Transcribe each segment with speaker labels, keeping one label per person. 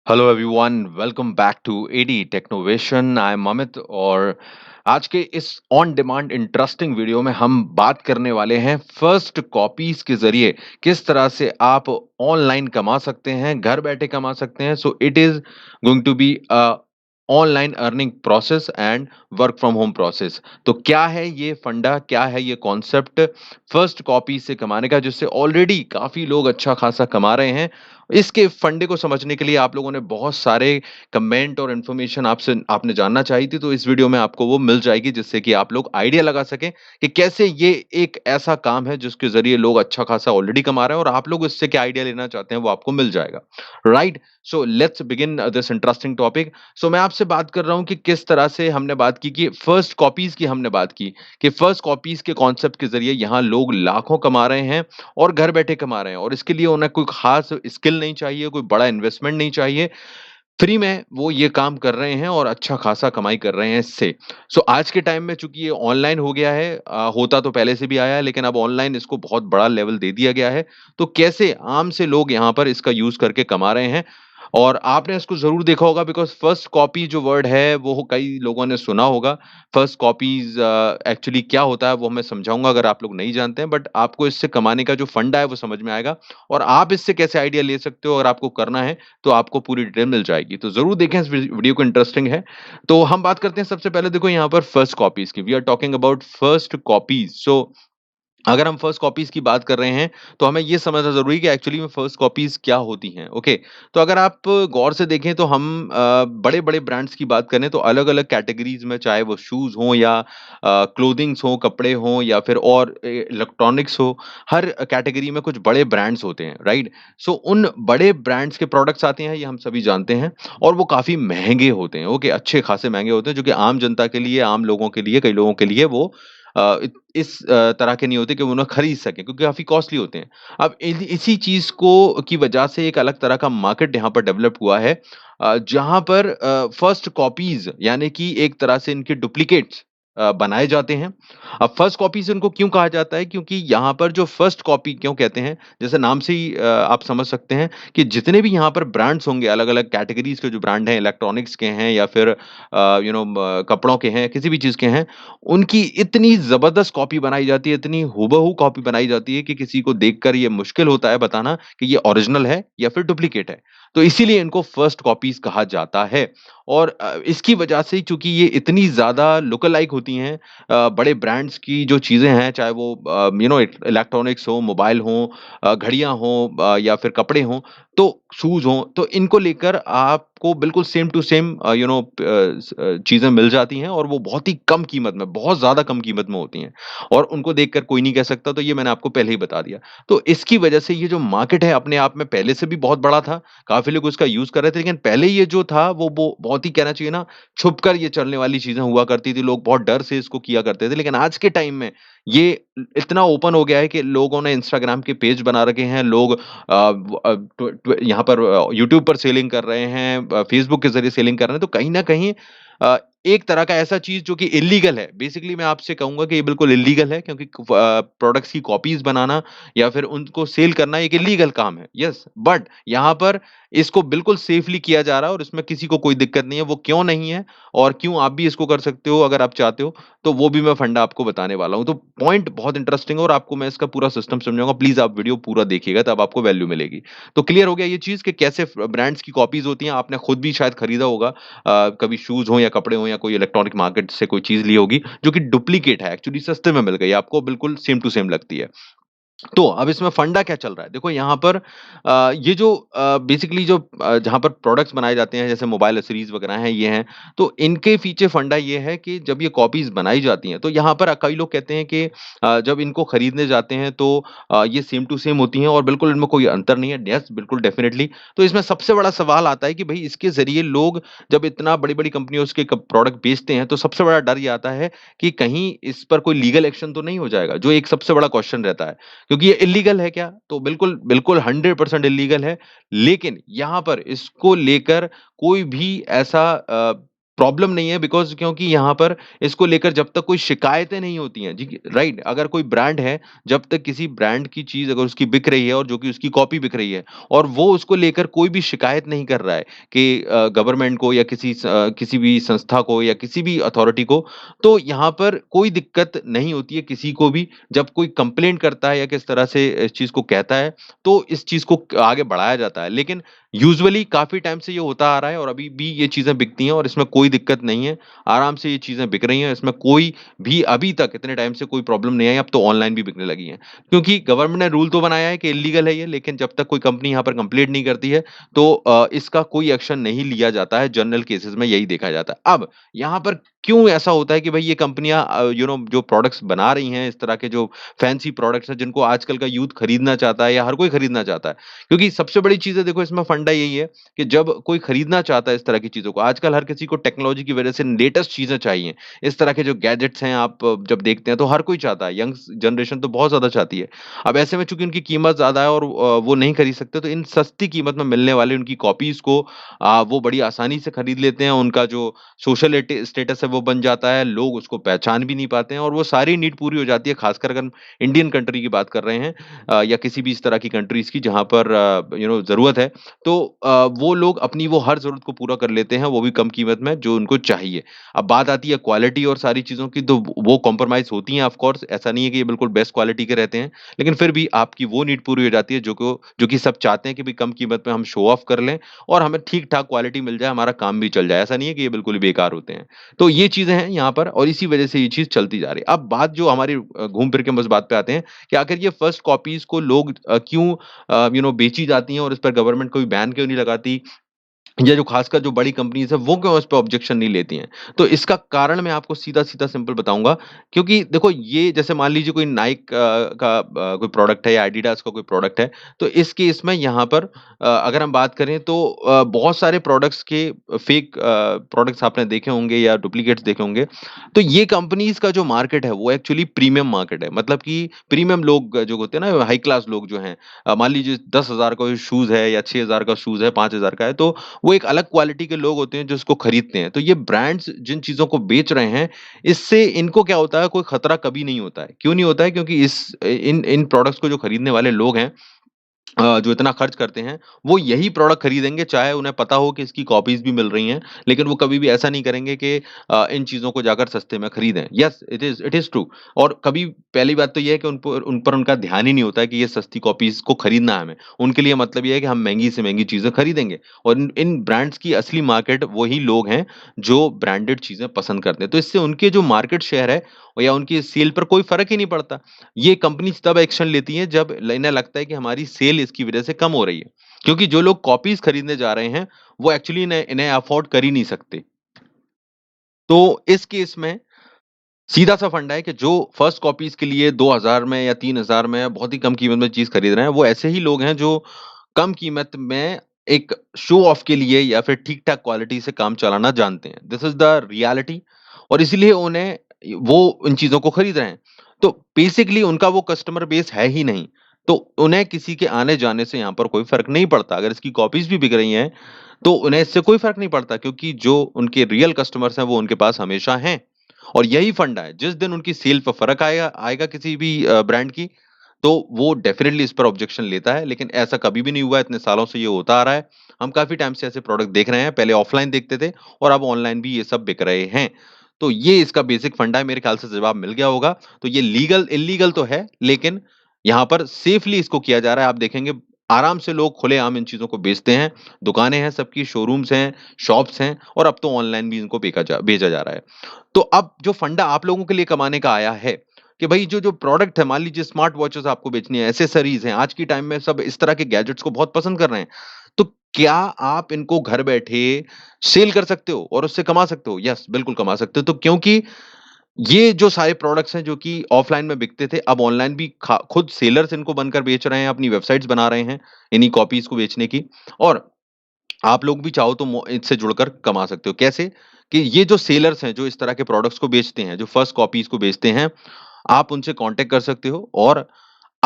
Speaker 1: Hello everyone, welcome back to AD Technovation. I am Amit और आज के इस ऑन डिमांड इंटरेस्टिंग वीडियो में हम बात करने वाले हैं फर्स्ट कॉपीज के जरिए किस तरह से आप ऑनलाइन कमा सकते हैं, घर बैठे कमा सकते हैं। So it is going to be a online earning process and work from home process. तो क्या है ये फंडा, क्या है ये कॉन्सेप्ट फर्स्ट कॉपी से कमाने का, जिससे ऑलरेडी काफी लोग अच्छा खासा कमा रहे हैं। इसके फंडे को समझने के लिए आप लोगों ने बहुत सारे कमेंट और इन्फॉर्मेशन आपसे आपने जानना चाहिए थी, तो इस वीडियो में आपको वो मिल जाएगी, जिससे कि आप लोग आइडिया लगा सकें कि कैसे ये एक ऐसा काम है जिसके जरिए लोग अच्छा खासा ऑलरेडी कमा रहे हैं और आप लोग इससे क्या आइडिया लेना चाहते हैं वो आपको मिल जाएगा। Right. So let's begin this interesting topic. So मैं आपसे बात कर रहा हूं कि किस तरह से हमने बात की कि फर्स्ट कॉपीज की हमने बात की कि फर्स्ट कॉपीज के कॉन्सेप्ट के जरिए यहाँ लोग लाखों कमा रहे हैं और घर बैठे कमा रहे हैं, और इसके लिए उन्हें कोई खास स्किल नहीं चाहिए, कोई बड़ा इन्वेस्टमेंट नहीं चाहिए। फ्री में वो ये काम कर रहे हैं और अच्छा खासा कमाई कर रहे हैं इससे। सो आज के टाइम में चूंकि ये ऑनलाइन हो गया है, होता तो पहले से भी आया है, लेकिन अब ऑनलाइन इसको बहुत बड़ा लेवल दे दिया गया है। तो कैसे आम से लोग यहाँ पर इसका यूज करके कमा रहे हैं, और आपने इसको ज़रूर देखा होगा, बिकॉज़ फर्स्ट कॉपी जो वर्ड है वो कई लोगों ने सुना होगा। फर्स्ट कॉपीज़ एक्चुअली क्या होता है वो मैं समझाऊँगा अगर आप लोग नहीं जानते हैं, बट आपको इससे कमाने का जो फंडा है वो समझ में आएगा, और आप इससे कैसे आइडिया ले सकते हो अगर आपको करना है, तो आपको पूरी डिटेल मिल जाएगी। तो ज़रूर देखें, इस वीडियो को, इंटरेस्टिंग है। तो हम बात करते हैं सबसे पहले, देखो यहाँ पर फर्स्ट कॉपीज़ की। We are talking about first copies. So अगर हम फर्स्ट कॉपीज़ की बात कर रहे हैं, तो हमें ये समझना ज़रूरी है कि एक्चुअली में फर्स्ट कॉपीज़ क्या होती हैं, ओके? तो अगर आप गौर से देखें तो हम बड़े-बड़े ब्रांड्स की बात करें तो अलग-अलग कैटेगरीज़ में, चाहे वो शूज़ हों या क्लोथिंग्स हों, कपड़े हों या फिर और इलेक्ट्रॉनिक्स हो, हर कैटेगरी में कुछ बड़े ब्रांड्स होते हैं, राइट? सो उन बड़े ब्रांड्स के प्रोडक्ट्स आते हैं, ये हम सभी जानते हैं, और वो काफ़ी महँगे होते हैं, ओके? अच्छे खासे महँगे होते हैं, जो कि आम जनता के लिए, आम लोगों के लिए, कई लोगों के लिए वो इस तरह के नहीं होते कि वो उन्हें खरीद सकें, क्योंकि काफ़ी कॉस्टली होते हैं। अब इसी चीज़ को की वजह से एक अलग तरह का मार्केट यहाँ पर डेवलप हुआ है, जहाँ पर फर्स्ट कॉपीज़ यानी कि एक तरह से इनके डुप्लिकेट्स बनाए जाते हैं। अब फर्स्ट कॉपीज़ इनको क्यों कहा जाता है? क्योंकि यहाँ पर जो फर्स्ट कॉपी क्यों कहते हैं, जैसे नाम से ही आप समझ सकते हैं कि जितने भी यहाँ पर ब्रांड्स होंगे, अलग-अलग कैटेगरीज़ के जो ब्रांड हैं, इलेक्ट्रॉनिक्स के हैं या फिर कपड़ों के हैं, किसी भी चीज़ के हैं, उनकी इतनी ज़बरदस्त कॉपी बनाई जाती है, इतनी हूबहू कॉपी बनाई जाती है कि किसी को देखकर ये मुश्किल होता है बताना कि ये ओरिजिनल है या फिर डुप्लीकेट है। तो इसीलिए इनको फर्स्ट कॉपीज़ कहा जाता है, और इसकी वजह से चूँकि ये इतनी ज़्यादा लुक अलाइक होती हैं, बड़े ब्रांड्स की जो चीज़ें हैं, चाहे वो इलेक्ट्रॉनिक्स हो, मोबाइल हो, घड़ियाँ हों, या फिर कपड़े हों, तो शूज़ हों, तो इनको लेकर आपको बिल्कुल सेम टू सेम चीज़ें मिल जाती हैं, और वो बहुत ही कम कीमत में, बहुत ज़्यादा कम कीमत में होती हैं, और उनको देखकर कोई नहीं कह सकता, तो ये मैंने आपको पहले ही बता दिया। तो इसकी वजह से ये जो मार्केट है अपने आप में पहले से भी बहुत बड़ा था, काफ़ी लोग उसका यूज़ कर रहे थे, लेकिन पहले ये जो था वो बहुत ही, कहना चाहिए ना, छुपकर ये चलने वाली चीज़ें हुआ करती थी, लोग बहुत डर से इसको किया करते थे। लेकिन आज के टाइम में ये इतना ओपन हो गया है कि लोगों ने इंस्टाग्राम के पेज बना रखे हैं, लोग यहाँ पर यूट्यूब पर सेलिंग कर रहे हैं, फेसबुक के ज़रिए सेलिंग कर रहे हैं, तो कहीं न कहीं अ, एक तरह का ऐसा चीज़ जो कि इल्लीगल है, बेसिकली मैं आपसे कहूँगा कि ये बिल्कुल इल्लीगल है, क्योंकि प्रोडक्ट्स की कॉपीज़ बनाना या फिर उनको सेल करना एक इल्लीगल काम है, यस। बट यहाँ पर इसको बिल्कुल सेफली किया जा रहा है और इसमें किसी को कोई दिक्कत नहीं है। वो क्यों नहीं है और क्यों आप भी इसको कर सकते हो अगर आप चाहते हो, तो वो भी मैं फंडा आपको बताने वाला हूँ। तो पॉइंट बहुत इंटरेस्टिंग है और आपको मैं इसका पूरा सिस्टम समझाऊँगा। प्लीज़ आप वीडियो पूरा देखिएगा, तब आपको वैल्यू मिलेगी। तो क्लियर हो गया ये चीज़ कि कैसे ब्रांड्स की कॉपीज़ होती हैं। आपने खुद भी शायद खरीदा होगा, कभी शूज़ हो या कपड़े हों या कोई इलेक्ट्रॉनिक मार्केट से कोई चीज़ ली होगी, जो कि डुप्लीकेट है, एक्चुअली सस्ते में मिल गई, आपको बिल्कुल सेम टू सेम लगती है। तो अब इसमें फंडा क्या चल रहा है? देखो यहाँ पर ये जो बेसिकली जो जहाँ पर प्रोडक्ट्स बनाए जाते हैं, जैसे मोबाइल एक्सेसरीज़ वगैरह हैं, ये हैं, तो इनके पीछे फंडा ये है कि जब ये कॉपीज़ बनाई जाती हैं, तो यहाँ पर कई लोग कहते हैं कि जब इनको खरीदने जाते हैं तो ये सेम टू सेम होती हैं और बिल्कुल इनमें कोई अंतर नहीं है। येस, बिल्कुल डेफ़िनिटली। तो इसमें सबसे बड़ा सवाल आता है कि भई इसके ज़रिए लोग जब इतना बड़ी-बड़ी कंपनियों के प्रोडक्ट बेचते हैं, तो सबसे बड़ा डर ये आता है कि कहीं इस पर कोई लीगल एक्शन तो नहीं हो जाएगा? जो एक सबसे बड़ा क्वेश्चन रहता है। क्योंकि ये इल्लीगल है क्या? तो बिल्कुल, बिल्कुल 100% इल्लीगल है। लेकिन यहाँ पर इसको लेकर कोई भी ऐसा प्रॉब्लम नहीं है बिकॉज़ क्योंकि यहाँ पर इसको लेकर जब तक कोई शिकायतें नहीं होती हैं, जी, राइट? अगर कोई ब्रांड है, जब तक किसी ब्रांड की चीज़ अगर उसकी बिक रही है और जो कि उसकी कॉपी बिक रही है और वो उसको लेकर कोई भी शिकायत नहीं कर रहा है कि गवर्नमेंट को या किसी भी संस्था को या किसी भी अथॉरिटी को, तो यहाँ पर कोई दिक्कत नहीं होती है किसी को भी। जब कोई कंप्लेंट करता है या किस तरह से इस चीज़ को कहता है, तो इस चीज़ को आगे बढ़ाया जाता है। लेकिन यूजुअली काफ़ी टाइम से ये होता आ रहा है और अभी भी ये चीज़ें बिकती हैं और इसमें कोई दिक्कत नहीं है। आराम से ये चीज़ें बिक रही हैं, इसमें कोई भी अभी तक इतने टाइम से कोई प्रॉब्लम नहीं आई, अब तो ऑनलाइन भी बिकने लगी हैं। क्योंकि गवर्नमेंट ने रूल तो बनाया है कि इल्लीगल है ये, लेकिन जब तक कोई कंपनी यहाँ पर कंप्लेंट नहीं करती है, तो इसका कोई एक्शन नहीं लिया जाता है, जनरल केसेज़ में यही देखा जाता है। अब यहाँ पर क्यों ऐसा होता है कि भई ये कंपनियाँ जो प्रोडक्ट्स बना रही हैं, इस तरह के जो फैंसी प्रोडक्ट्स हैं, जिनको आजकल का यूथ खरीदना चाहता है या हर कोई खरीदना चाहता है। क्योंकि सबसे बड़ी चीज़ है देखो इसमें फंडा यही है कि जब कोई खरीदना चाहता है इस तरह की चीज़ों को, आजकल हर किसी को टेक्नोलॉजी की वजह से लेटेस्ट चीज़ें चाहिए। इस तरह के जो गैजेट्स हैं आप जब देखते हैं तो हर कोई चाहता है, यंग जनरेशन तो बहुत ज़्यादा चाहती है। अब ऐसे में चूँकि उनकी कीमत ज़्यादा है और वो नहीं खरीद सकते तो इन सस्ती कीमत में मिलने वाली उनकी कॉपीज़ को वो बड़ी आसानी से खरीद लेते हैं। उनका जो सोशल स्टेटस है वो बन जाता है, लोग उसको पहचान भी नहीं पाते हैं और वो सारी नीड पूरी हो जाती है, खासकर अगर हम इंडियन कंट्री की बात कर रहे हैं या किसी भी इस तरह की कंट्रीज़ की जहाँ पर ज़रूरत है, तो वो लोग अपनी वो हर ज़रूरत को पूरा कर लेते हैं, वो भी कम कीमत में जो उनको चाहिए। अब बात आती है क्वालिटी और सारी चीज़ों की तो वो कॉम्प्रोमाइज़ होती हैं ऑफ़ कोर्स, ऐसा नहीं है कि ये बिल्कुल बेस्ट क्वालिटी के रहते हैं, लेकिन फिर भी आपकी वो नीड पूरी हो जाती है जो कि सब चाहते हैं कि भई कम कीमत में हम शो ऑफ कर लें और हमें ठीक-ठाक क्वालिटी मिल जाए, हमारा काम भी चल जाए। ऐसा नहीं है कि ये बिल्कुल ही बेकार होते हैं। तो ये चीज़ें हैं यहाँ पर और इसी वजह से ये चीज़ चलती जा रही है। अब बात जो हमारी घूम फिर के हम उस बात पे आते हैं कि आखिर ये फर्स्ट कॉपीज़ को लोग क्यों बेची जाती हैं और इस पर गवर्नमेंट कोई बैन क्यों नहीं लगाती? या जो खासकर जो बड़ी कंपनीज़ हैं, वो क्यों इस पे ऑब्जेक्शन नहीं लेती हैं? तो इसका कारण मैं आपको सीधा-सीधा सिंपल बताऊँगा क्योंकि देखो ये जैसे मान लीजिए कोई नाइक कोई प्रोडक्ट है या एडिडास का कोई प्रोडक्ट है, तो इस केस में यहाँ पर अगर हम बात करें तो बहुत सारे प्रोडक्ट्स के फेक प्रोडक्ट्स आपने देखे होंगे या डुप्लीकेट्स देखे होंगे। तो ये कंपनीज़ का जो मार्केट है, वो एक्चुअली प्रीमियम मार्केट है। मतलब कि प्रीमियम लोग जो होते हैं ना, हाई क्लास लोग जो हैं मान लीजिए 10,000 का शूज़ है या 6,000 का शूज़ है, 5,000 का है, तो वो एक अलग क्वालिटी के लोग होते हैं जो इसको खरीदते हैं। तो ये ब्रांड्स जिन चीज़ों को बेच रहे हैं, इससे इनको क्या होता है कोई खतरा कभी नहीं होता है। क्यों नहीं होता है? क्योंकि इन इन प्रोडक्ट्स को जो खरीदने वाले लोग हैं जो इतना खर्च करते हैं, वो यही प्रोडक्ट खरीदेंगे चाहे उन्हें पता हो कि इसकी कॉपीज़ भी मिल रही हैं, लेकिन वो कभी भी ऐसा नहीं करेंगे कि इन चीज़ों को जाकर सस्ते में खरीदें। येस, इट इज़ ट्रू और कभी पहली बात तो ये है कि उन पर उनका ध्यान ही नहीं होता है कि ये सस्ती कॉपीज़ को खरीदना है हमें। उनके लिए मतलब ये है कि हम महँगी से महँगी चीज़ें खरीदेंगे और इन इन ब्रांड्स की असली मार्केट वही लोग हैं, जो ब्रांडेड चीज़ें पसंद करते हैं। तो इससे उनके जो मार्केट शेयर है या उनकी सेल पर कोई फ़र्क ही नहीं पड़ता। ये कंपनीज़ तब एक्शन लेती हैं जब इन्हें लगता है कि हमारी सेल इसकी वज़ह से कम हो रही है। क्योंकि जो लोग कॉपीज़ खरीदने जा रहे हैं, वो एक्चुअली इन्हें इन्हें अफ़ोर्ड कर ही नहीं सकते। तो इस केस में सीधा-सा फंडा है कि जो फर्स्ट कॉपीज़ के लिए 2000 में या 3000 में बहुत ही कम कीमत में चीज़ खरीद रहे हैं, वो ऐसे ही लोग हैं जो कम कीमत में एक शो ऑफ के लिए या फिर ठीक-ठाक क्वालिटी से काम चलाना जानते हैं। दिस इज़ द रियलिटी और इसीलिए उन्हें वो उन चीज़ों को खरीद रहे हैं। तो बेसिकली उनका वो कस्टमर बेस है ही नहीं। तो उन्हें किसी के आने-जाने से यहाँ पर कोई फ़र्क नहीं पड़ता। अगर इसकी कॉपीज़ भी बिक रही हैं, तो उन्हें इससे कोई फ़र्क नहीं पड़ता क्योंकि जो उनके रियल कस्टमर्स हैं, वो उनके पास हमेशा हैं। और यही फंडा है, जिस दिन उनकी सेल पे फ़र्क आएगा आएगा किसी भी ब्रांड की, तो वो डेफ़िनिटली इस पर ऑब्जेक्शन लेता है, लेकिन ऐसा कभी भी नहीं हुआ है, इतने सालों से ये होता आ रहा है। हम काफ़ी टाइम से ऐसे प्रोडक्ट देख रहे हैं, पहले ऑफ़लाइन देखते थे और अब ऑनलाइन भी ये सब बिक रहे हैं। तो ये इसका बेसिक फंडा है, मेरे ख़्याल से जवाब मिल गया होगा। तो ये लीगल इल्लीगल तो है, लेकिन यहाँ पर सेफ़ली इसको किया जा रहा है। आप देखेंगे आराम से लोग खुलेआम इन चीज़ों को बेचते हैं, दुकानें हैं सबकी, शोरूम्स हैं, शॉप्स हैं और अब तो ऑनलाइन भी इनको बेचा जा रहा है। तो अब जो फंडा आप लोगों के लिए कमाने का आया है कि भाई जो जो प्रोडक्ट है मान लीजिए स्मार्ट वॉचेस आपको बेचनी है, एसेसरीज हैं, आज के टाइम में सब इस तरह के गैजेट्स को बहुत पसंद कर रहे हैं। तो क्या आप इनको घर बैठे सेल कर सकते हो और उससे कमा सकते हो? यस, बिल्कुल कमा सकते हो। तो क्योंकि ये जो सारे प्रोडक्ट्स हैं जो कि ऑफलाइन में बिकते थे, अब ऑनलाइन भी खा खुद सेलर्स इनको बनकर बेच रहे हैं, अपनी वेबसाइट्स बना रहे हैं, इन्हीं कॉपीज़ को बेचने की और आप लोग भी चाहो तो इससे जुड़कर कमा सकते हो। कैसे? कि ये जो सेलर्स हैं, जो इस तरह के प्रोडक्ट्स को बेचते हैं, जो फर्स्ट कॉपीज़ को बेचते हैं, आप उनसे कॉन्टैक्ट कर सकते हो और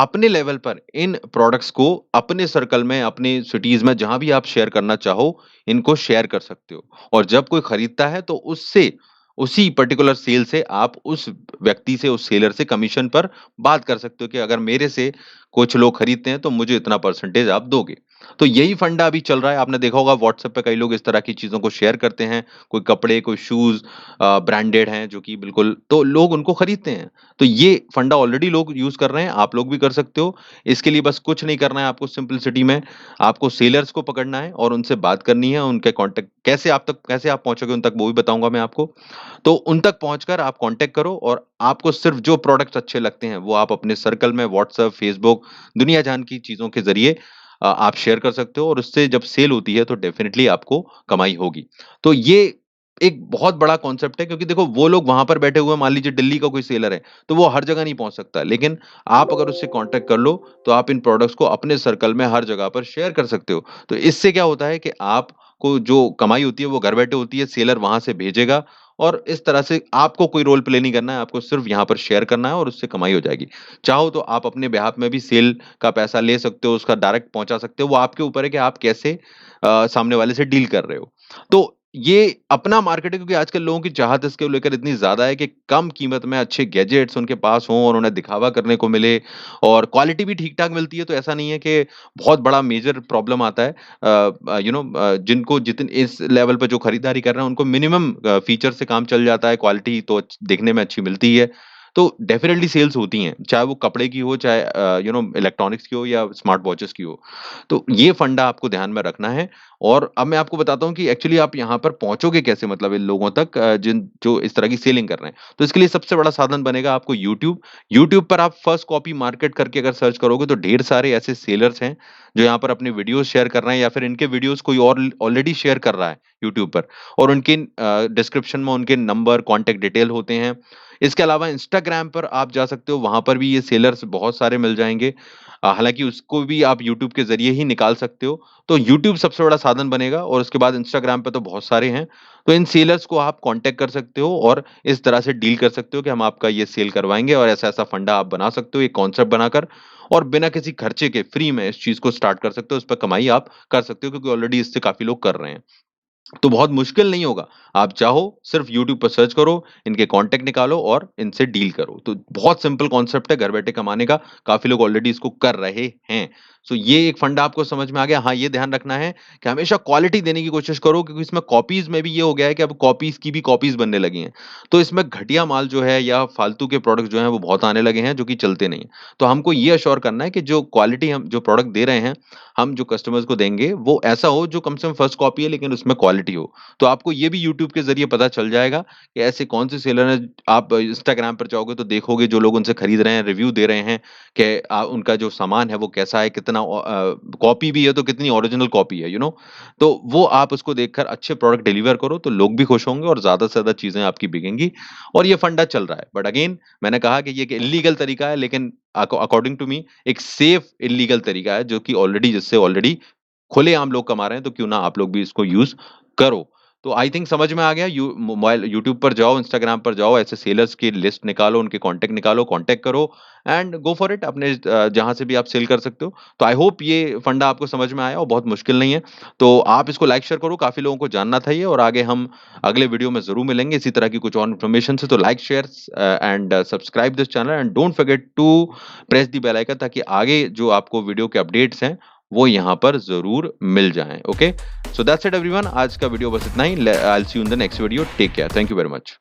Speaker 1: अपने लेवल पर इन प्रोडक्ट्स को अपने सर्कल में, अपने सिटीज़ में जहाँ भी आप शेयर करना चाहो, इनको शेयर कर सकते हो। और जब कोई खरीदता है तो उससे उसी पर्टिकुलर सेल से आप उस व्यक्ति से, उस सेलर से कमीशन पर बात कर सकते हो कि अगर मेरे से कुछ लोग खरीदते हैं तो मुझे इतना परसेंटेज आप दोगे। तो यही फंडा अभी चल रहा है। आपने देखा होगा व्हाट्सएप पे कई लोग इस तरह की चीज़ों को शेयर करते हैं। कोई कपड़े, कोई शूज़ ब्रांडेड हैं जो कि बिल्कुल, तो लोग उनको खरीदते हैं। तो ये फंडा ऑलरेडी लोग यूज़ कर रहे हैं, आप लोग भी कर सकते हो। इसके लिए बस कुछ नहीं करना है आपको, सिंपलिसिटी में आपको सेलर्स को पकड़ना है और उनसे बात करनी है। उनके कॉन्टैक्ट कैसे आप पहुँचोगे उन तक, वो भी बताऊँगा मैं आपको। तो उन तक पहुँचकर आप कॉन्टैक्ट करो और आपको सिर्फ़ जो प्रोडक्ट्स अच्छे लगते हैं, वो आप अपने सर्कल में व्हाट्सएप, फ़ेसबुक, दुनिया जान की चीज़ों के ज़रिए आप शेयर कर सकते हो और उससे जब सेल होती है तो डेफ़िनिटली आपको कमाई होगी। तो ये एक बहुत बड़ा कॉन्सेप्ट है, क्योंकि देखो वो लोग वहाँ पर बैठे हुए हैं, मान लीजिए दिल्ली का कोई सेलर है, तो वो हर जगह नहीं पहुँच सकता। लेकिन आप अगर उससे कॉन्टैक्ट कर लो, तो आप इन प्रोडक्ट्स को अपने सर्कल में हर जगह पर शेयर कर सकते हो। तो इससे क्या होता है कि आपको जो कमाई होती है वो घर बैठे होती है, सेलर वहाँ से भेजेगा और इस तरह से आपको कोई रोल प्ले नहीं करना है, आपको सिर्फ़ यहाँ पर शेयर करना है और उससे कमाई हो जाएगी। चाहो तो आप अपने बिहाफ़ में भी सेल का पैसा ले सकते हो, उसका डायरेक्ट पहुँचा सकते हो, वो आपके ऊपर है कि आप कैसे सामने वाले से डील कर रहे हो। तो ये अपना मार्केट है, क्योंकि आजकल लोगों की चाहत इसको लेकर इतनी ज़्यादा है कि कम कीमत में अच्छे गैजेट्स उनके पास हों और उन्हें दिखावा करने को मिले और क्वालिटी भी ठीक-ठाक मिलती है, तो ऐसा नहीं है कि बहुत बड़ा मेजर प्रॉब्लम आता है। जिनको जितन इस लेवल पे जो खरीदारी कर रहे हैं उनको मिनिमम फीचर से काम चल जाता है, क्वालिटी तो देखने में अच्छी मिलती है। तो डेफ़िनिटली सेल्स होती हैं, चाहे वो कपड़े की हो, चाहे इलेक्ट्रॉनिक्स की हो या स्मार्ट वॉचेस की हो। तो ये फंडा आपको ध्यान में रखना है। और अब मैं आपको बताता हूँ कि एक्चुअली आप यहाँ पर पहुँचोगे कैसे, मतलब इन लोगों तक जिन जो इस तरह की सेलिंग कर रहे हैं। तो इसके लिए सबसे बड़ा साधन बनेगा आपको यूट्यूब। यूट्यूब पर आप फर्स्ट कॉपी मार्केट करके अगर सर्च करोगे तो ढेर सारे ऐसे सेलर्स हैं, जो यहाँ पर अपने वीडियोज़ शेयर कर रहे हैं या फिर इनके वीडियोज़ कोई और ऑलरेडी शेयर कर रहा है यूट्यूब पर, और उनके डिस्क्रिप्शन में उनके नंबर, कॉन्टैक्ट डिटेल होते हैं। इसके अलावा इंस्टाग्राम पर आप जा सकते हो, वहाँ पर भी ये सेलर्स बहुत सारे मिल जाएँगे। हालाँकि उसको भी आप यूट्यूब के ज़रिए ही निकाल सकते हो। तो यूट्यूब सबसे बड़ा साधन बनेगा और उसके बाद इंस्टाग्राम पे तो बहुत सारे हैं। तो इन सेलर्स को आप कॉन्टैक्ट कर सकते हो और इस तरह से डील कर सकते हो कि हम आपका ये सेल करवाएँगे और ऐसा-ऐसा फंडा आप बना सकते हो, एक कॉन्सेप्ट बनाकर, और बिना किसी खर्चे के फ्री में इस चीज़ को स्टार्ट कर सकते हो। इस पे कमाई आप कर सकते हो, क्योंकि ऑलरेडी इससे काफ़ी लोग कर रहे हैं। तो बहुत मुश्किल नहीं होगा। आप चाहो सिर्फ़ यूट्यूब पर सर्च करो, इनके कॉन्टैक्ट निकालो और इनसे डील करो। तो बहुत सिंपल कॉन्सेप्ट है घर बैठे कमाने का, काफ़ी लोग ऑलरेडी इसको कर रहे हैं। सो ये एक फंडा आपको समझ में आ गया। हाँ, ये ध्यान रखना है कि हमेशा क्वालिटी देने की कोशिश करो, क्योंकि इसमें कॉपीज़ में भी ये हो गया है कि अब कॉपीज़ की भी कॉपीज़ बनने लगी हैं। तो इसमें घटिया माल जो है या फालतू के प्रोडक्ट जो हैं वो बहुत आने लगे हैं, जो कि चलते नहीं हैं। तो हमको ये एश्योर करना है कि जो क्वालिटी हम जो प्रोडक्ट दे रहे हैं, हम जो कस्टमर्स को देंगे वो ऐसा हो जो कम से कम फर्स्ट कॉपी है लेकिन उसमें क्वालिटी हो। तो आपको ये भी यूट्यूब के ज़रिए पता चल जाएगा कि ऐसे कौन से सेलर हैं। आप इंस्टाग्राम पर जाओगे तो देखोगे जो लोग उनसे खरीद रहे हैं, रिव्यू दे रहे हैं कि उनका जो सामान है वो कैसा है, कितना कॉपी भी है तो कितनी ओरिजिनल कॉपी है, तो वो आप उसको देखकर अच्छे प्रोडक्ट डिलीवर करो तो लोग भी खुश होंगे और ज़्यादा से ज़्यादा चीज़ें आपकी बिकेंगी। और ये फंडा चल रहा है। बट अगेन मैंने कहा कि ये एक इल्लीगल तरीका है, लेकिन अकॉर्डिंग टू मी एक सेफ इल्लीगल तरीका है, जो कि जिससे ऑलरेडी खुलेआम लोग कमा रहे हैं, तो क्यों ना आप लोग भी इसको यूज़ करो। तो आई थिंक समझ में आ गया। मोबाइल यूट्यूब पर जाओ, इंस्टाग्राम पर जाओ, ऐसे सेलर्स की लिस्ट निकालो, उनके कॉन्टैक्ट निकालो, कॉन्टैक्ट करो एंड गो फॉर इट, अपने जहाँ से भी आप सेल कर सकते हो। तो आई होप ये फंडा आपको समझ में आया और बहुत मुश्किल नहीं है। तो आप इसको लाइक शेयर करो, काफ़ी लोगों को जानना था ये, और आगे हम अगले वीडियो में ज़रूर मिलेंगे इसी तरह की कुछ और इन्फॉर्मेशन से। तो like, share and subscribe this channel and don't forget to press the bell icon, ताकि आगे जो आपको वीडियो के अपडेट्स हैं, वो यहाँ पर ज़रूर मिल जाएँ। Okay? So that's it everyone, आज का वीडियो बस इतना ही। I will see you in the next video. Take care. Thank you very much.